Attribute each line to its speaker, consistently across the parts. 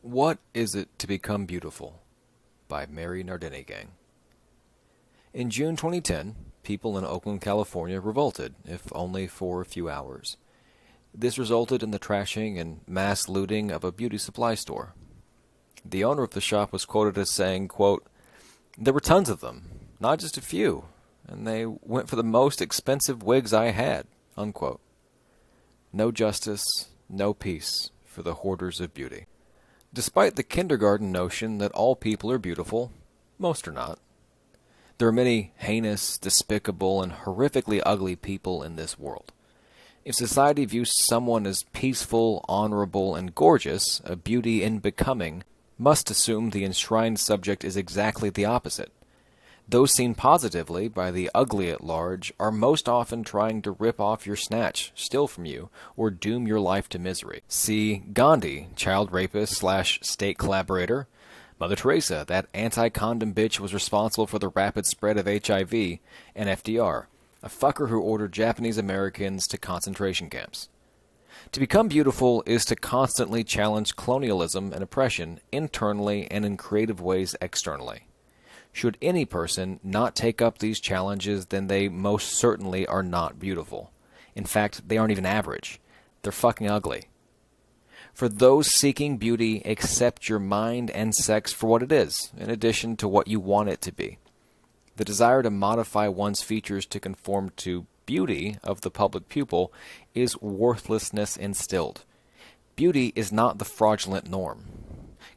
Speaker 1: What Is It to Become Beautiful? By Mary Nardini Gang. In June 2010, people in Oakland, California revolted, if only for a few hours. This resulted in the trashing and mass looting of a beauty supply store. The owner of the shop was quoted as saying, quote, "There were tons of them, not just a few, and they went for the most expensive wigs I had," unquote. No justice, no peace for the hoarders of beauty. Despite the kindergarten notion that all people are beautiful, most are not. There are many heinous, despicable, and horrifically ugly people in this world. If society views someone as peaceful, honorable, and gorgeous, a beauty in becoming must assume the enshrined subject is exactly the opposite. Those seen positively by the ugly at large are most often trying to rip off your snatch, steal from you, or doom your life to misery. See Gandhi, child rapist / state collaborator. Mother Teresa, that anti-condom bitch was responsible for the rapid spread of HIV. And FDR, a fucker who ordered Japanese Americans to concentration camps. To become beautiful is to constantly challenge colonialism and oppression internally and in creative ways externally. Should any person not take up these challenges, then they most certainly are not beautiful. In fact, they aren't even average. They're fucking ugly. For those seeking beauty, accept your mind and sex for what it is, in addition to what you want it to be. The desire to modify one's features to conform to beauty of the public pupil is worthlessness instilled. Beauty is not the fraudulent norm.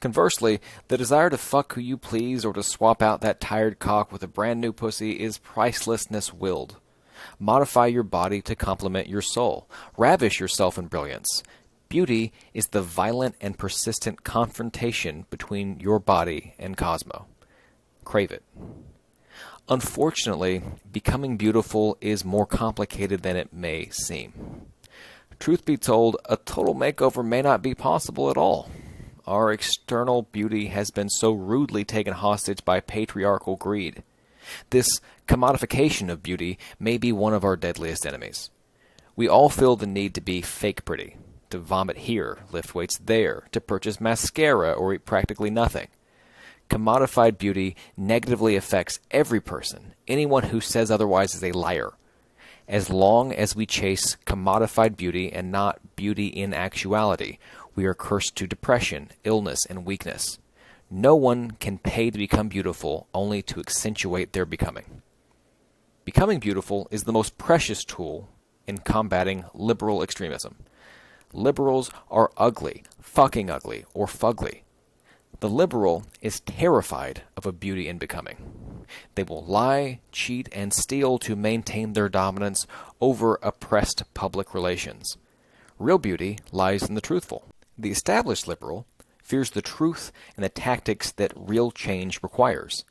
Speaker 1: Conversely, the desire to fuck who you please or to swap out that tired cock with a brand new pussy is pricelessness willed. Modify your body to complement your soul. Ravish yourself in brilliance. Beauty is the violent and persistent confrontation between your body and Cosmo. Crave it. Unfortunately, becoming beautiful is more complicated than it may seem. Truth be told, a total makeover may not be possible at all. Our external beauty has been so rudely taken hostage by patriarchal greed. This commodification of beauty may be one of our deadliest enemies. We all feel the need to be fake pretty, to vomit here, lift weights there, to purchase mascara or eat practically nothing. Commodified beauty negatively affects every person. Anyone who says otherwise is a liar. As long as we chase commodified beauty and not beauty in actuality, we are cursed to depression, illness, and weakness. No one can pay to become beautiful only to accentuate their becoming. Becoming beautiful is the most precious tool in combating liberal extremism. Liberals are ugly, fucking ugly, or fugly. The liberal is terrified of a beauty in becoming. They will lie, cheat, and steal to maintain their dominance over oppressed public relations. Real beauty lies in the truthful. The established liberal fears the truth and the tactics that real change requires.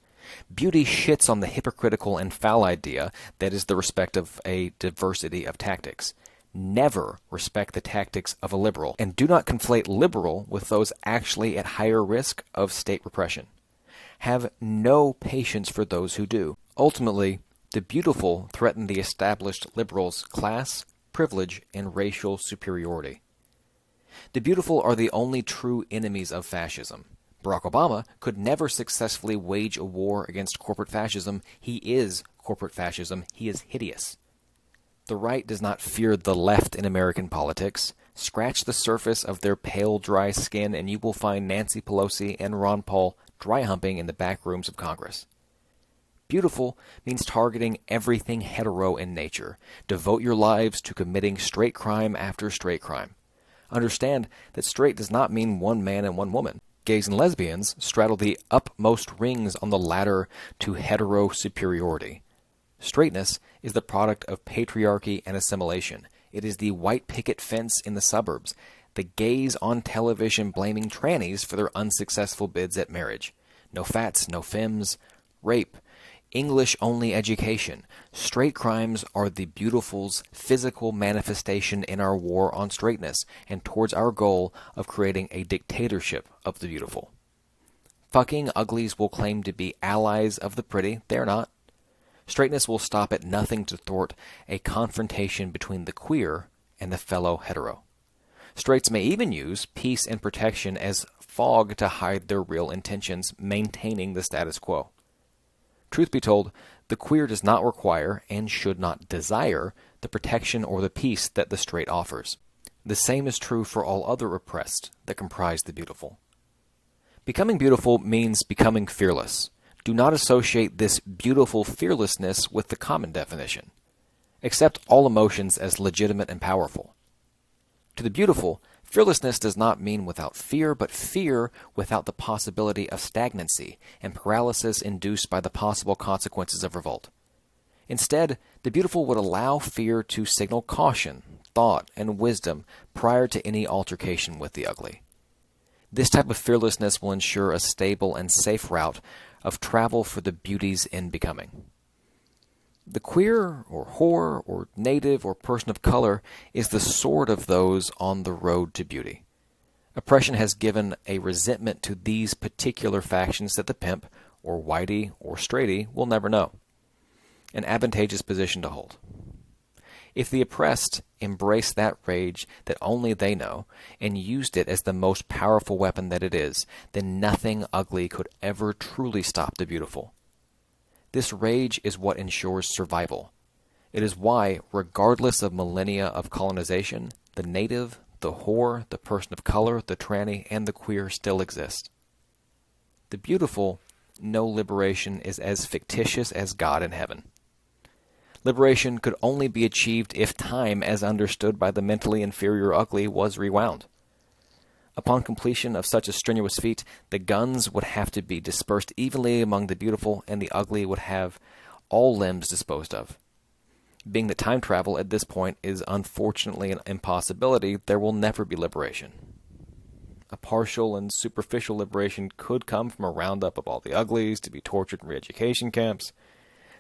Speaker 1: Beauty shits on the hypocritical and foul idea that is the respect of a diversity of tactics. Never respect the tactics of a liberal, and do not conflate liberal with those actually at higher risk of state repression. Have no patience for those who do. Ultimately, the beautiful threaten the established liberals' class, privilege, and racial superiority. The beautiful are the only true enemies of fascism. Barack Obama could never successfully wage a war against corporate fascism. He is corporate fascism. He is hideous. The right does not fear the left in American politics. Scratch the surface of their pale, dry skin, and you will find Nancy Pelosi and Ron Paul dry humping in the back rooms of Congress. Beautiful means targeting everything hetero in nature. Devote your lives to committing straight crime after straight crime. Understand that straight does not mean one man and one woman. Gays and lesbians straddle the upmost rings on the ladder to hetero superiority. Straightness is the product of patriarchy and assimilation. It is the white picket fence in the suburbs, the gays on television blaming trannies for their unsuccessful bids at marriage. No fats, no femmes, rape, English-only education. Straight crimes are the beautiful's physical manifestation in our war on straightness and towards our goal of creating a dictatorship of the beautiful. Fucking uglies will claim to be allies of the pretty. They're not. Straightness will stop at nothing to thwart a confrontation between the queer and the fellow hetero. Straights may even use peace and protection as fog to hide their real intentions, maintaining the status quo. Truth be told, the queer does not require and should not desire the protection or the peace that the straight offers. The same is true for all other oppressed that comprise the beautiful. Becoming beautiful means becoming fearless. Do not associate this beautiful fearlessness with the common definition. Accept all emotions as legitimate and powerful. To the beautiful, fearlessness does not mean without fear, but fear without the possibility of stagnancy and paralysis induced by the possible consequences of revolt. Instead, the beautiful would allow fear to signal caution, thought, and wisdom prior to any altercation with the ugly. This type of fearlessness will ensure a stable and safe route of travel for the beauties in becoming. The queer, or whore, or native, or person of color is the sword of those on the road to beauty. Oppression has given a resentment to these particular factions that the pimp, or whitey, or straighty will never know. An advantageous position to hold. If the oppressed embraced that rage that only they know, and used it as the most powerful weapon that it is, then nothing ugly could ever truly stop the beautiful. This rage is what ensures survival. It is why, regardless of millennia of colonization, the native, the whore, the person of color, the tranny, and the queer still exist. The beautiful know liberation is as fictitious as God in heaven. Liberation could only be achieved if time, as understood by the mentally inferior ugly, was rewound. Upon completion of such a strenuous feat, the guns would have to be dispersed evenly among the beautiful, and the ugly would have all limbs disposed of. Being that time travel at this point is unfortunately an impossibility, there will never be liberation. A partial and superficial liberation could come from a roundup of all the uglies to be tortured in re-education camps.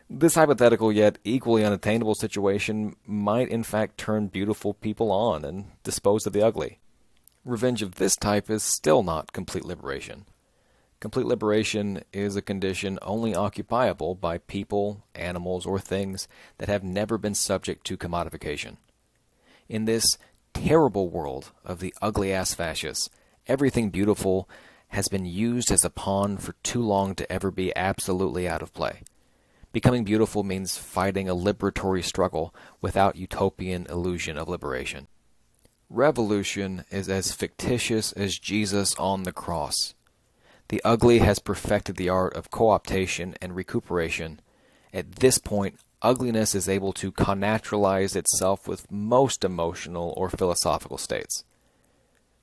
Speaker 1: This hypothetical yet equally unattainable situation might in fact turn beautiful people on and dispose of the ugly. Revenge of this type is still not complete liberation. Complete liberation is a condition only occupiable by people, animals, or things that have never been subject to commodification. In this terrible world of the ugly-ass fascists, everything beautiful has been used as a pawn for too long to ever be absolutely out of play. Becoming beautiful means fighting a liberatory struggle without utopian illusion of liberation. Revolution is as fictitious as Jesus on the cross. The ugly has perfected the art of co-optation and recuperation. At this point, ugliness is able to connaturalize itself with most emotional or philosophical states.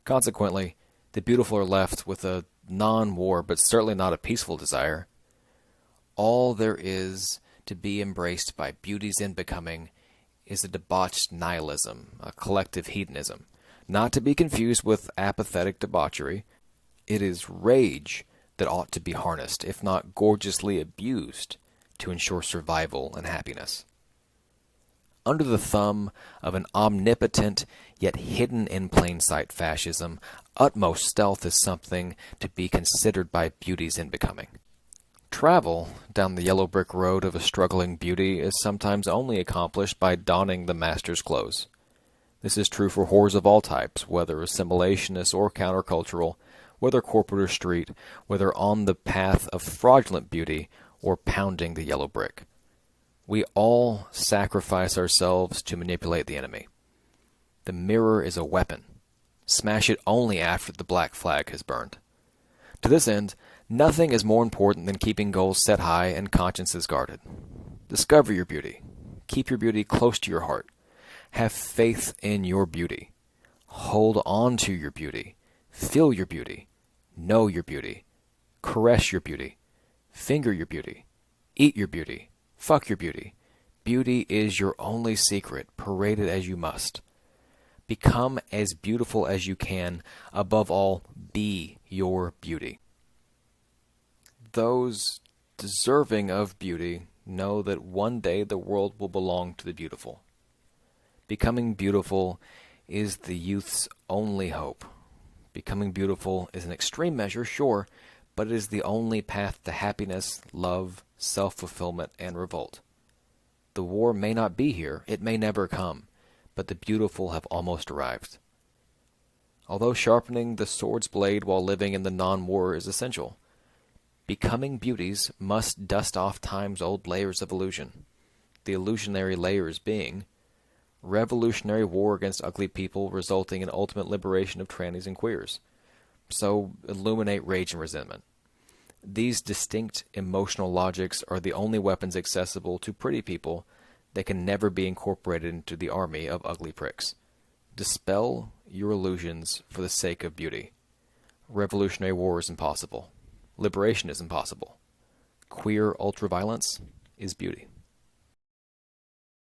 Speaker 1: Consequently, the beautiful are left with a non-war but certainly not a peaceful desire. All there is to be embraced by beauties in becoming is a debauched nihilism, a collective hedonism, not to be confused with apathetic debauchery. It is rage that ought to be harnessed, if not gorgeously abused, to ensure survival and happiness. Under the thumb of an omnipotent, yet hidden in plain sight fascism, utmost stealth is something to be considered by beauties in becoming. Travel down the yellow brick road of a struggling beauty is sometimes only accomplished by donning the master's clothes. This is true for whores of all types, whether assimilationist or countercultural, whether corporate or street, whether on the path of fraudulent beauty or pounding the yellow brick. We all sacrifice ourselves to manipulate the enemy. The mirror is a weapon. Smash it only after the black flag has burned. To this end, nothing is more important than keeping goals set high and consciences guarded. Discover your beauty. Keep your beauty close to your heart. Have faith in your beauty. Hold on to your beauty. Feel your beauty. Know your beauty. Caress your beauty. Finger your beauty. Eat your beauty. Fuck your beauty. Beauty is your only secret, paraded as you must. Become as beautiful as you can. Above all, be your beauty. Those deserving of beauty know that one day the world will belong to the beautiful. Becoming beautiful is the youth's only hope. Becoming beautiful is an extreme measure, sure, but it is the only path to happiness, love, self-fulfillment, and revolt. The war may not be here, it may never come, but the beautiful have almost arrived. although sharpening the sword's blade while living in the non-war is essential. Becoming beauties must dust off time's old layers of illusion. The illusionary layers being revolutionary war against ugly people resulting in ultimate liberation of trannies and queers. So illuminate rage and resentment. These distinct emotional logics are the only weapons accessible to pretty people that can never be incorporated into the army of ugly pricks. Dispel your illusions for the sake of beauty. Revolutionary war is impossible. Liberation is impossible. Queer ultraviolence is beauty.